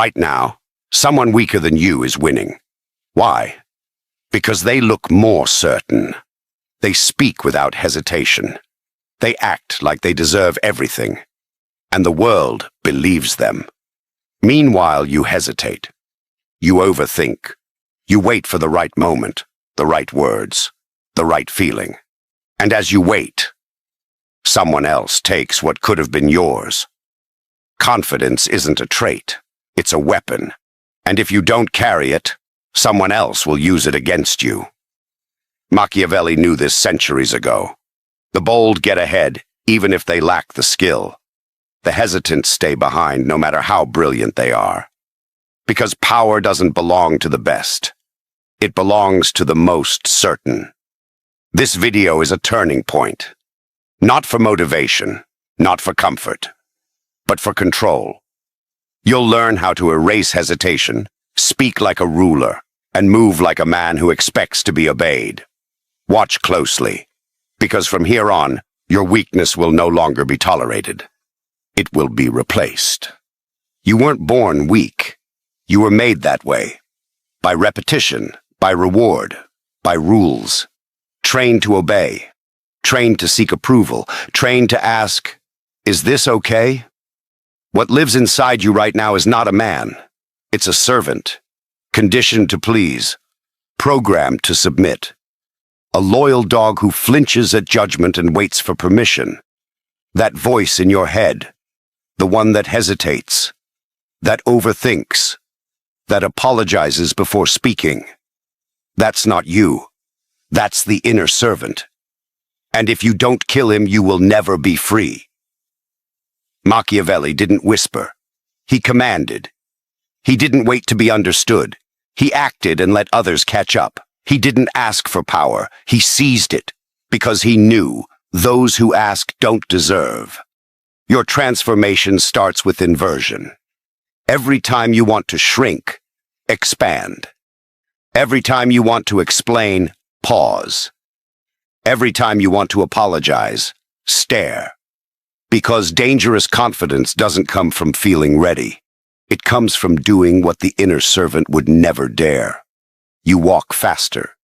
Right now, someone weaker than you is winning. Why? Because they look more certain. They speak without hesitation. They act like they deserve everything. And the world believes them. Meanwhile, you hesitate. You overthink. You wait for the right moment, the right words, the right feeling. And as you wait, someone else takes what could have been yours. Confidence isn't a trait. It's a weapon. And if you don't carry it, someone else will use it against you. Machiavelli knew this centuries ago. The bold get ahead, even if they lack the skill. The hesitant stay behind, no matter how brilliant they are. Because power doesn't belong to the best. It belongs to the most certain. This video is a turning point. Not for motivation, not for comfort, but for control. You'll learn how to erase hesitation, speak like a ruler, and move like a man who expects to be obeyed. Watch closely, because from here on, your weakness will no longer be tolerated. It will be replaced. You weren't born weak. You were made that way. By repetition, by reward, by rules. Trained to obey. Trained to seek approval. Trained to ask, "Is this okay?" What lives inside you right now is not a man. It's a servant. Conditioned to please. Programmed to submit. A loyal dog who flinches at judgment and waits for permission. That voice in your head. The one that hesitates. That overthinks. That apologizes before speaking. That's not you. That's the inner servant. And if you don't kill him, you will never be free. Machiavelli didn't whisper. He commanded. He didn't wait to be understood. He acted and let others catch up. He didn't ask for power. He seized it because he knew those who ask don't deserve. Your transformation starts with inversion. Every time you want to shrink, expand. Every time you want to explain, pause. Every time you want to apologize, stare. Because dangerous confidence doesn't come from feeling ready. It comes from doing what the inner servant would never dare. You walk faster.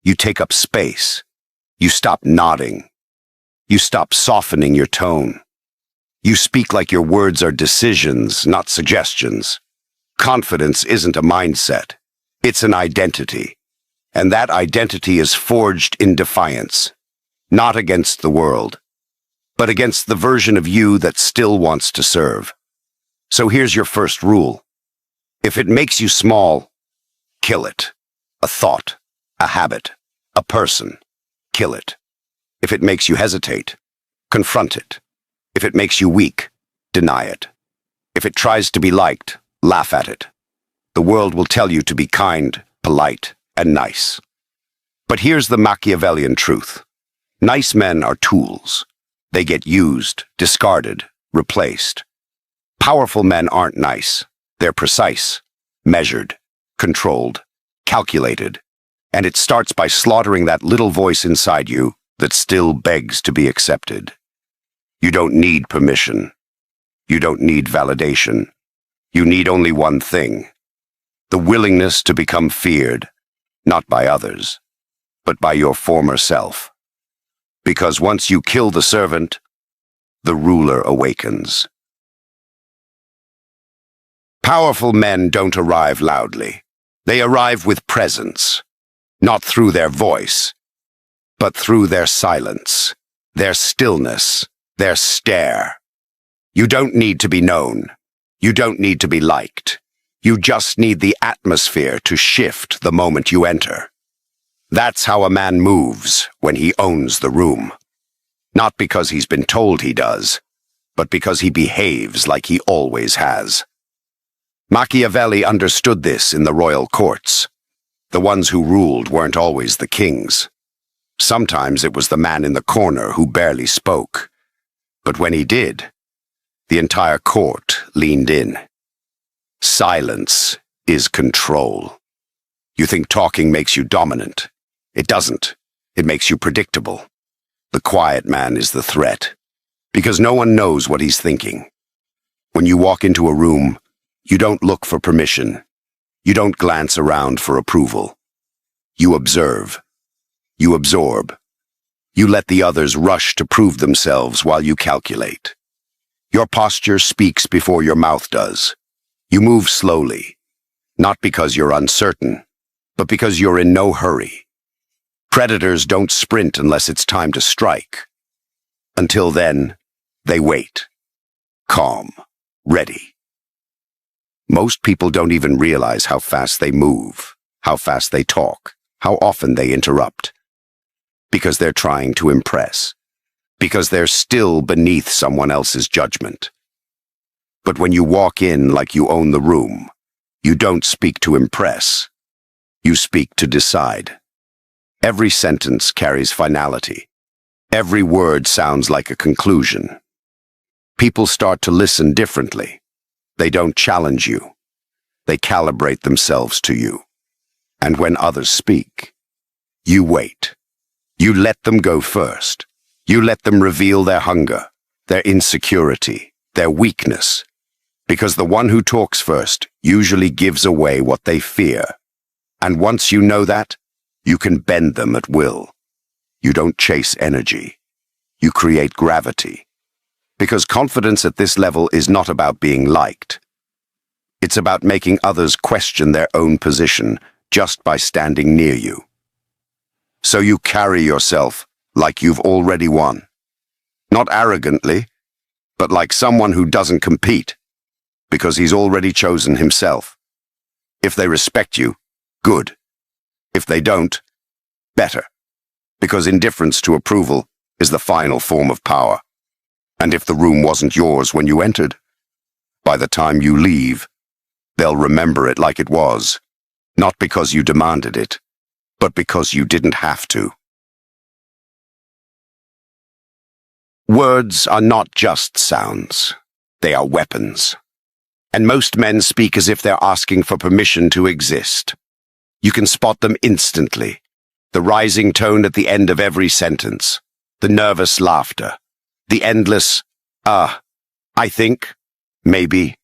You take up space. You stop nodding. You stop softening your tone. You speak like your words are decisions, not suggestions. Confidence isn't a mindset. It's an identity. And that identity is forged in defiance. Not against the world, but against the version of you that still wants to serve. So here's your first rule. If it makes you small, kill it. A thought, a habit, a person, kill it. If it makes you hesitate, confront it. If it makes you weak, deny it. If it tries to be liked, laugh at it. The world will tell you to be kind, polite, and nice. But here's the Machiavellian truth. Nice men are tools. They get used, discarded, replaced. Powerful men aren't nice. They're precise, measured, controlled, calculated. And it starts by slaughtering that little voice inside you that still begs to be accepted. You don't need permission. You don't need validation. You need only one thing. The willingness to become feared, not by others, but by your former self. Because once you kill the servant, the ruler awakens. Powerful men don't arrive loudly. They arrive with presence, not through their voice, but through their silence, their stillness, their stare. You don't need to be known. You don't need to be liked. You just need the atmosphere to shift the moment you enter. That's how a man moves when he owns the room. Not because he's been told he does, but because he behaves like he always has. Machiavelli understood this in the royal courts. The ones who ruled weren't always the kings. Sometimes it was the man in the corner who barely spoke. But when he did, the entire court leaned in. Silence is control. You think talking makes you dominant. It doesn't. It makes you predictable. The quiet man is the threat, because no one knows what he's thinking. When you walk into a room, You don't look for permission. You don't glance around for approval. You observe. You absorb. You let the others rush to prove themselves while you calculate. Your posture speaks before your mouth does. You move slowly, not because you're uncertain, but because you're in no hurry. Predators don't sprint unless it's time to strike. Until then, they wait. Calm. Ready. Most people don't even realize how fast they move, how fast they talk, how often they interrupt. Because they're trying to impress. Because they're still beneath someone else's judgment. But when you walk in like you own the room, you don't speak to impress. You speak to decide. Every sentence carries finality. Every word sounds like a conclusion. People start to listen differently. They don't challenge you. They calibrate themselves to you. And when others speak, you wait. You let them go first. You let them reveal their hunger, their insecurity, their weakness. Because the one who talks first usually gives away what they fear. And once you know that, you can bend them at will. You don't chase energy. You create gravity. Because confidence at this level is not about being liked. It's about making others question their own position just by standing near you. So you carry yourself like you've already won. Not arrogantly, but like someone who doesn't compete, because he's already chosen himself. If they respect you, good. If they don't, better. Because indifference to approval is the final form of power. And if the room wasn't yours when you entered, by the time you leave, they'll remember it like it was, not because you demanded it, but because you didn't have to. Words are not just sounds. They are weapons. And most men speak as if they're asking for permission to exist. You can spot them instantly. The rising tone at the end of every sentence. The nervous laughter. The endless, I think, maybe,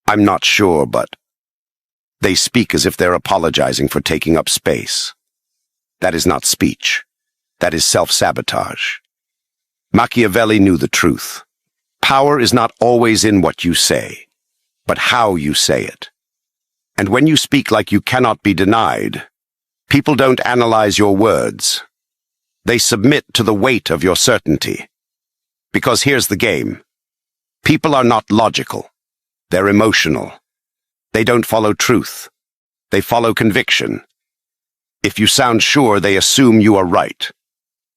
I'm not sure, but... They speak as if they're apologizing for taking up space. That is not speech. That is self-sabotage. Machiavelli knew the truth. Power is not always in what you say, but how you say it. And when you speak like you cannot be denied, people don't analyze your words. They submit to the weight of your certainty. Because here's the game. People are not logical. They're emotional. They don't follow truth. They follow conviction. If you sound sure, they assume you are right.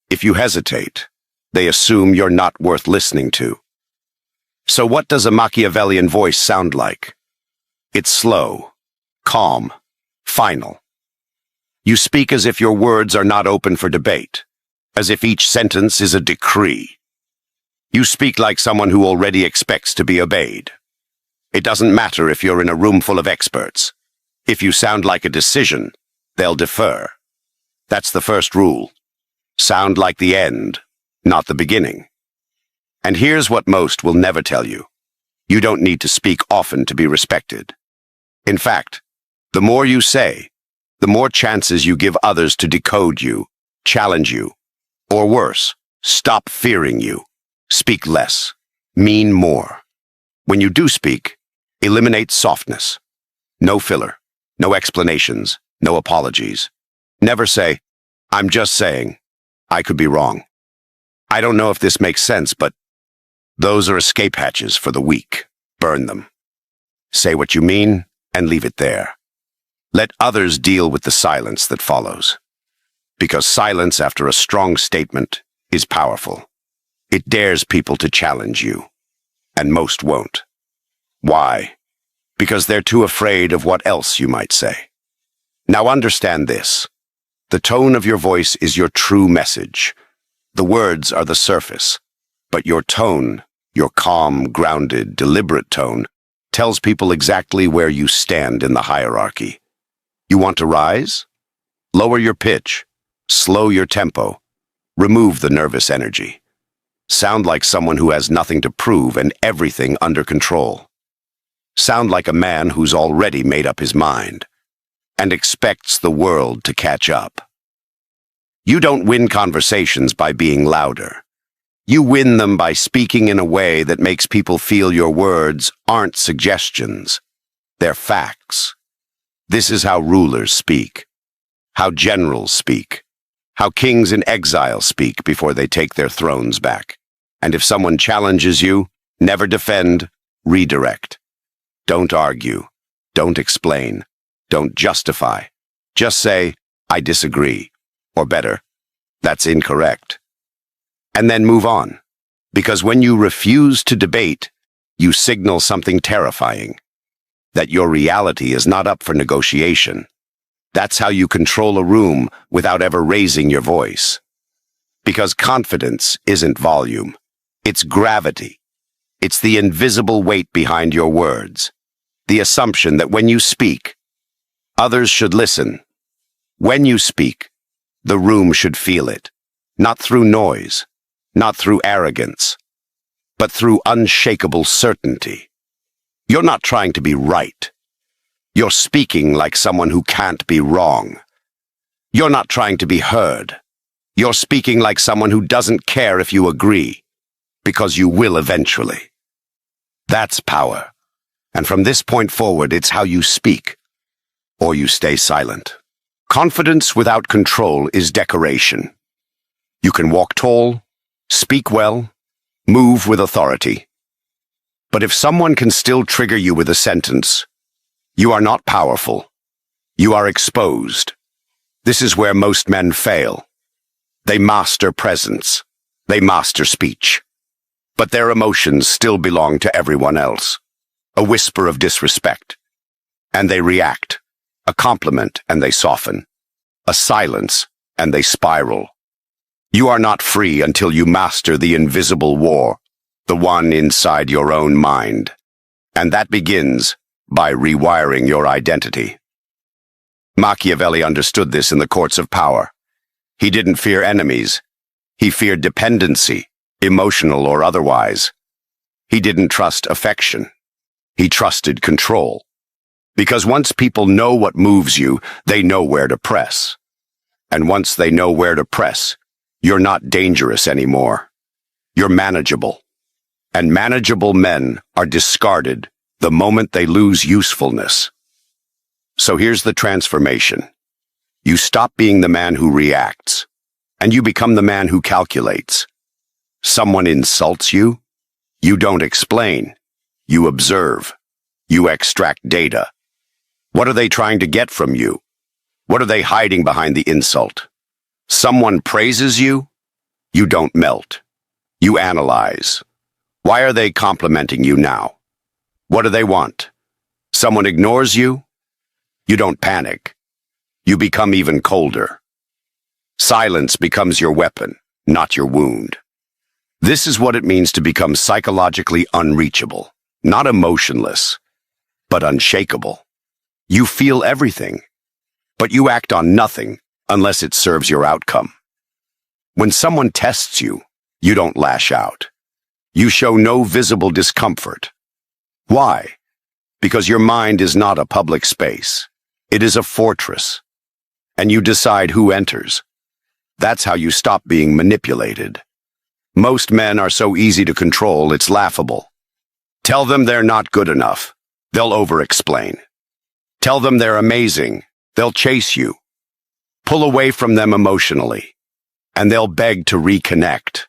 If you hesitate, they assume you're not worth listening to. So what does a Machiavellian voice sound like? It's slow, calm, final. You speak as if your words are not open for debate, as if each sentence is a decree. You speak like someone who already expects to be obeyed. It doesn't matter if you're in a room full of experts. If you sound like a decision, they'll defer. That's the first rule. Sound like the end, not the beginning. And here's what most will never tell you. You don't need to speak often to be respected. In fact, the more you say, the more chances you give others to decode you, challenge you, or worse, stop fearing you. Speak less. Mean more. When you do speak, eliminate softness. No filler. No explanations. No apologies. Never say, I'm just saying. I could be wrong. I don't know if this makes sense, but those are escape hatches for the weak. Burn them. Say what you mean and leave it there. Let others deal with the silence that follows. Because silence after a strong statement is powerful. It dares people to challenge you. And most won't. Why? Because they're too afraid of what else you might say. Now understand this. The tone of your voice is your true message. The words are the surface. But your tone, your calm, grounded, deliberate tone, tells people exactly where you stand in the hierarchy. You want to rise? Lower your pitch. Slow your tempo. Remove the nervous energy. Sound like someone who has nothing to prove and everything under control. sound like a man who's already made up his mind and expects the world to catch up. You don't win conversations by being louder. You win them by speaking in a way that makes people feel your words aren't suggestions. They're facts. This is how rulers speak, how generals speak, how kings in exile speak before they take their thrones back. And if someone challenges you, never defend, redirect. Don't argue. Don't explain. Don't justify. Just say, I disagree. Or better, that's incorrect. And then move on. Because when you refuse to debate, you signal something terrifying. That your reality is not up for negotiation. That's how you control a room without ever raising your voice. Because confidence isn't volume. It's gravity. It's the invisible weight behind your words. The assumption that when you speak, others should listen. When you speak, the room should feel it. Not through noise, not through arrogance, but through unshakable certainty. You're not trying to be right. You're speaking like someone who can't be wrong. You're not trying to be heard. You're speaking like someone who doesn't care if you agree, because you will eventually. That's power. And from this point forward, it's how you speak, or you stay silent. Confidence without control is decoration. You can walk tall, speak well, move with authority. But if someone can still trigger you with a sentence, you are not powerful. You are exposed. This is where most men fail. They master presence. They master speech. But their emotions still belong to everyone else. A whisper of disrespect, and they react. A compliment, and they soften. A silence, and they spiral. You are not free until you master the invisible war, the one inside your own mind. And that begins by rewiring your identity. Machiavelli understood this in the courts of power. He didn't fear enemies. He feared dependency, emotional or otherwise. He didn't trust affection. He trusted control. Because once people know what moves you, they know where to press. And once they know where to press, you're not dangerous anymore. You're manageable. And manageable men are discarded the moment they lose usefulness. So here's the transformation. You stop being the man who reacts, and you become the man who calculates. Someone insults you, you don't explain. You observe. You extract data. What are they trying to get from you? What are they hiding behind the insult? Someone praises you? You don't melt. You analyze. Why are they complimenting you now? What do they want? Someone ignores you? You don't panic. You become even colder. Silence becomes your weapon, not your wound. This is what it means to become psychologically unreachable. Not emotionless, but unshakable. You feel everything, but you act on nothing unless it serves your outcome. When someone tests you, you don't lash out. You show no visible discomfort. Why? Because your mind is not a public space. It is a fortress. And you decide who enters. That's how you stop being manipulated. Most men are so easy to control, it's laughable. Tell them they're not good enough. They'll over-explain. Tell them they're amazing. They'll chase you. Pull away from them emotionally, and they'll beg to reconnect.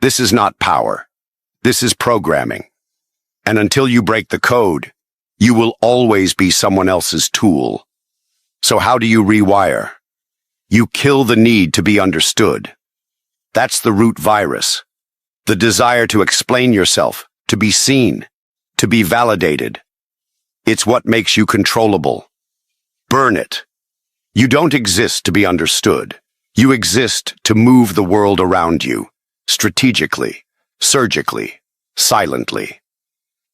This is not power. This is programming. And until you break the code, you will always be someone else's tool. So how do you rewire? You kill the need to be understood. That's the root virus. The desire to explain yourself, to be seen, to be validated. It's what makes you controllable. Burn it. You don't exist to be understood. You exist to move the world around you, strategically, surgically, silently.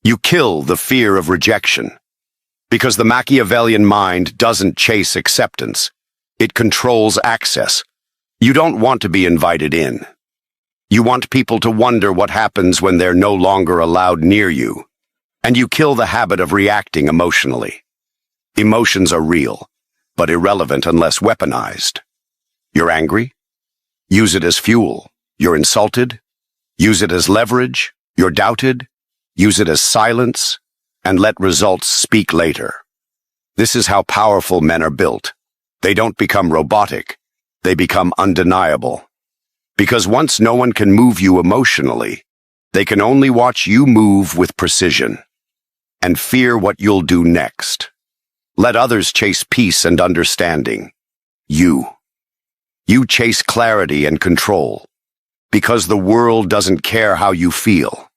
You kill the fear of rejection. Because the Machiavellian mind doesn't chase acceptance. It controls access. You don't want to be invited in. You want people to wonder what happens when they're no longer allowed near you. And you kill the habit of reacting emotionally. Emotions are real, but irrelevant unless weaponized. You're angry? Use it as fuel. You're insulted? Use it as leverage. You're doubted? Use it as silence, and let results speak later. This is how powerful men are built. They don't become robotic. They become undeniable. Because once no one can move you emotionally, they can only watch you move with precision and fear what you'll do next. Let others chase peace and understanding. You chase clarity and control, because the world doesn't care how you feel.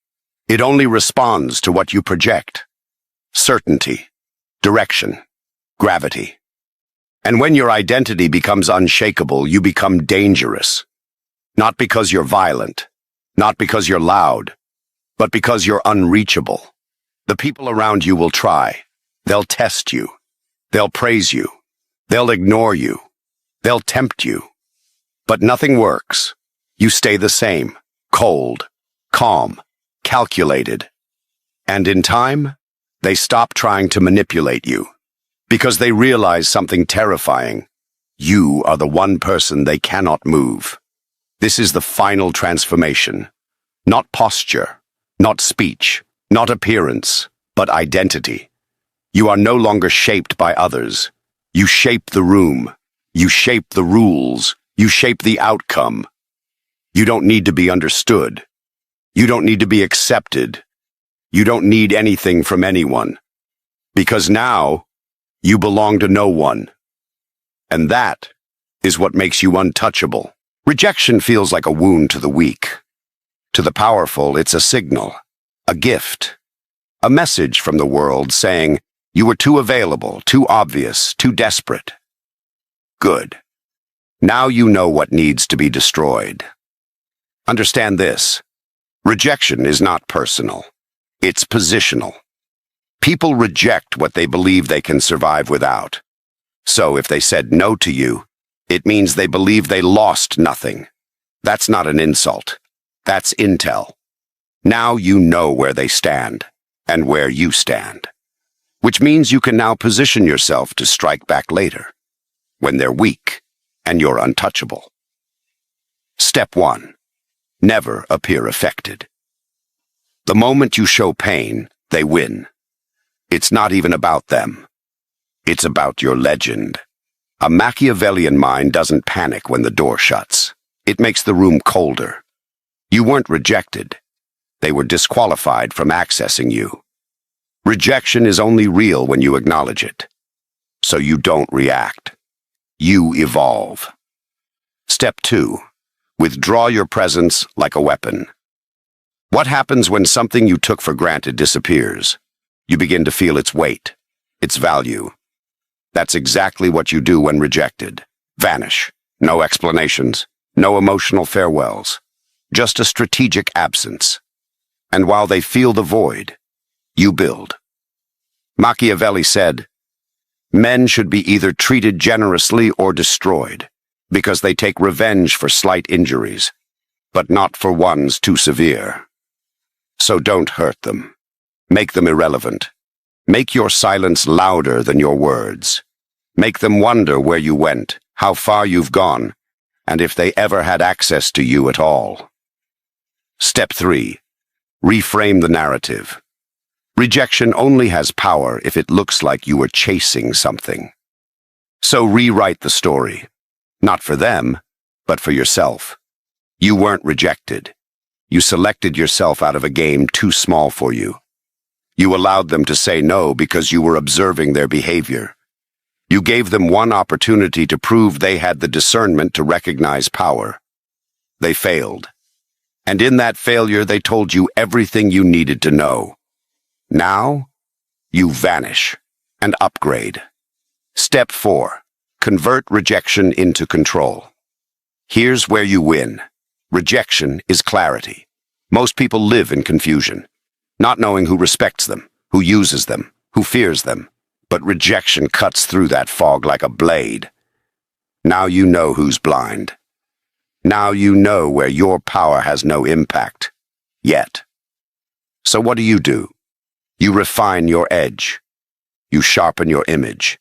It only responds to what you project. Certainty, direction, gravity. And when your identity becomes unshakable, you become dangerous. Not because you're violent, not because you're loud, but because you're unreachable. The people around you will try. They'll test you. They'll praise you. They'll ignore you. They'll tempt you. But nothing works. You stay the same, cold, calm, calculated. And in time, they stop trying to manipulate you, because they realize something terrifying. You are the one person they cannot move. This is the final transformation. Not posture, not speech, not appearance, but identity. You are no longer shaped by others. You shape the room. You shape the rules. You shape the outcome. You don't need to be understood. You don't need to be accepted. You don't need anything from anyone. Because now, you belong to no one. And that is what makes you untouchable. Rejection feels like a wound to the weak. To the powerful, it's a signal, a gift, a message from the world saying, you were too available, too obvious, too desperate. Good. Now you know what needs to be destroyed. Understand this. Rejection is not personal. It's positional. People reject what they believe they can survive without. So if they said no to you, it means they believe they lost nothing. That's not an insult. That's intel. Now you know where they stand and where you stand. Which means you can now position yourself to strike back later, when they're weak and you're untouchable. Step 1. Never appear affected. The moment you show pain, they win. It's not even about them. It's about your legend. A Machiavellian mind doesn't panic when the door shuts. It makes the room colder. You weren't rejected. They were disqualified from accessing you. Rejection is only real when you acknowledge it. So you don't react. You evolve. Step 2. Withdraw your presence like a weapon. What happens when something you took for granted disappears? You begin to feel its weight, its value. That's exactly what you do when rejected. Vanish. No explanations. No emotional farewells. Just a strategic absence. And while they feel the void, you build. Machiavelli said, men should be either treated generously or destroyed, because they take revenge for slight injuries, but not for ones too severe. So don't hurt them. Make them irrelevant. Make your silence louder than your words. Make them wonder where you went, how far you've gone, and if they ever had access to you at all. Step 3. Reframe the narrative. Rejection only has power if it looks like you were chasing something. So rewrite the story. Not for them, but for yourself. You weren't rejected. You selected yourself out of a game too small for you. You allowed them to say no because you were observing their behavior. You gave them one opportunity to prove they had the discernment to recognize power. They failed. And in that failure, they told you everything you needed to know. Now, you vanish and upgrade. Step 4. Convert rejection into control. Here's where you win. Rejection is clarity. Most people live in confusion, not knowing who respects them, who uses them, who fears them. But rejection cuts through that fog like a blade. Now you know who's blind. Now you know where your power has no impact. Yet. So what do? You refine your edge. You sharpen your image.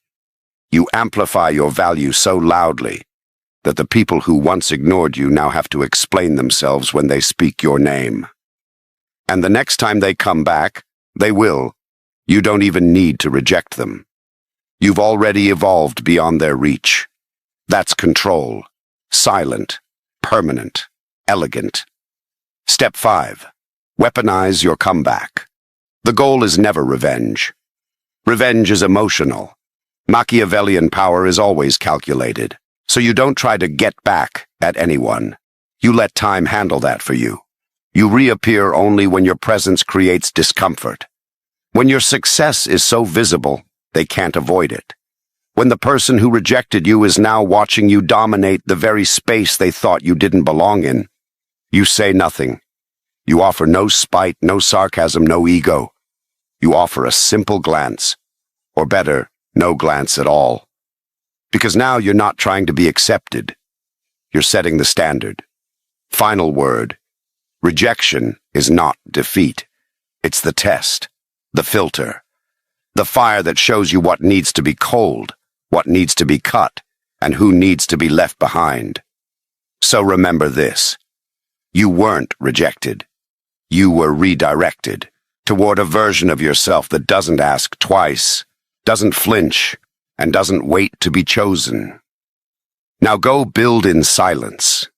You amplify your value so loudly that the people who once ignored you now have to explain themselves when they speak your name. And the next time they come back, they will. You don't even need to reject them. You've already evolved beyond their reach. That's control. Silent, permanent, elegant. Step 5. Weaponize your comeback. The goal is never revenge. Revenge is emotional. Machiavellian power is always calculated, so you don't try to get back at anyone. You let time handle that for you. You reappear only when your presence creates discomfort. When your success is so visible, they can't avoid it. When the person who rejected you is now watching you dominate the very space they thought you didn't belong in, you say nothing. You offer no spite, no sarcasm, no ego. You offer a simple glance, or better, no glance at all. Because now you're not trying to be accepted. You're setting the standard. Final word. Rejection is not defeat. It's the test, the filter, the fire that shows you what needs to be cold, what needs to be cut, and who needs to be left behind. So remember this. You weren't rejected. You were redirected toward a version of yourself that doesn't ask twice, doesn't flinch, and doesn't wait to be chosen. Now go build in silence,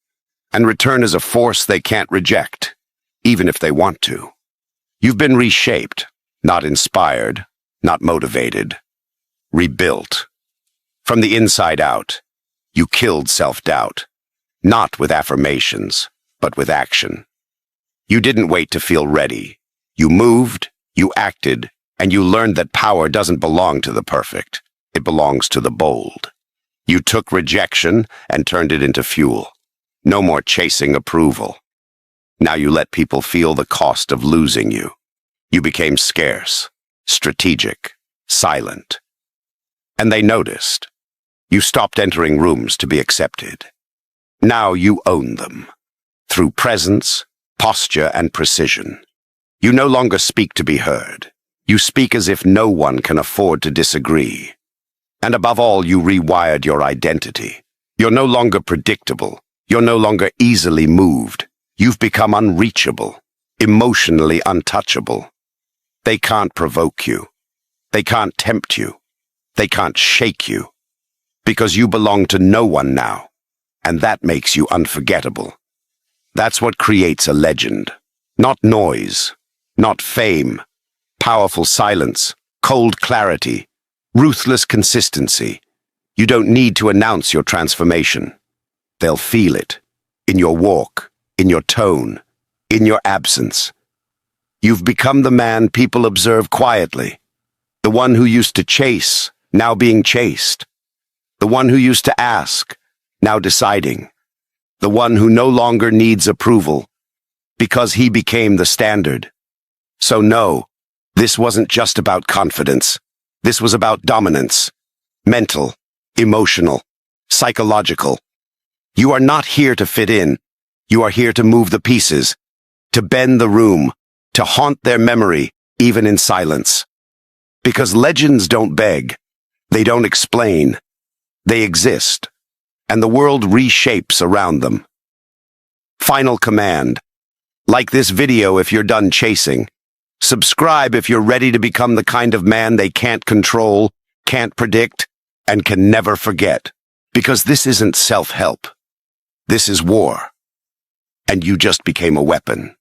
and return as a force they can't reject, even if they want to. You've been reshaped, not inspired, not motivated. Rebuilt. From the inside out, you killed self-doubt, not with affirmations, but with action. You didn't wait to feel ready. You moved, you acted, and you learned that power doesn't belong to the perfect. It belongs to the bold. You took rejection and turned it into fuel. No more chasing approval. Now you let people feel the cost of losing you. You became scarce, strategic, silent. And they noticed. You stopped entering rooms to be accepted. Now you own them. Through presence, posture, and precision. You no longer speak to be heard. You speak as if no one can afford to disagree. And above all, you rewired your identity. You're no longer predictable. You're no longer easily moved. You've become unreachable, emotionally untouchable. They can't provoke you. They can't tempt you. They can't shake you. Because you belong to no one now. And that makes you unforgettable. That's what creates a legend. Not noise, not fame, powerful silence, cold clarity, ruthless consistency. You don't need to announce your transformation. They'll feel it, in your walk, in your tone, in your absence. You've become the man people observe quietly, the one who used to chase, now being chased, the one who used to ask, now deciding, the one who no longer needs approval, because he became the standard. So no, this wasn't just about confidence. This was about dominance, mental, emotional, psychological. You are not here to fit in. You are here to move the pieces, to bend the room, to haunt their memory, even in silence. Because legends don't beg. They don't explain. They exist, and the world reshapes around them. Final command. Like this video if you're done chasing. Subscribe if you're ready to become the kind of man they can't control, can't predict, and can never forget. Because this isn't self-help. This is war. And you just became a weapon.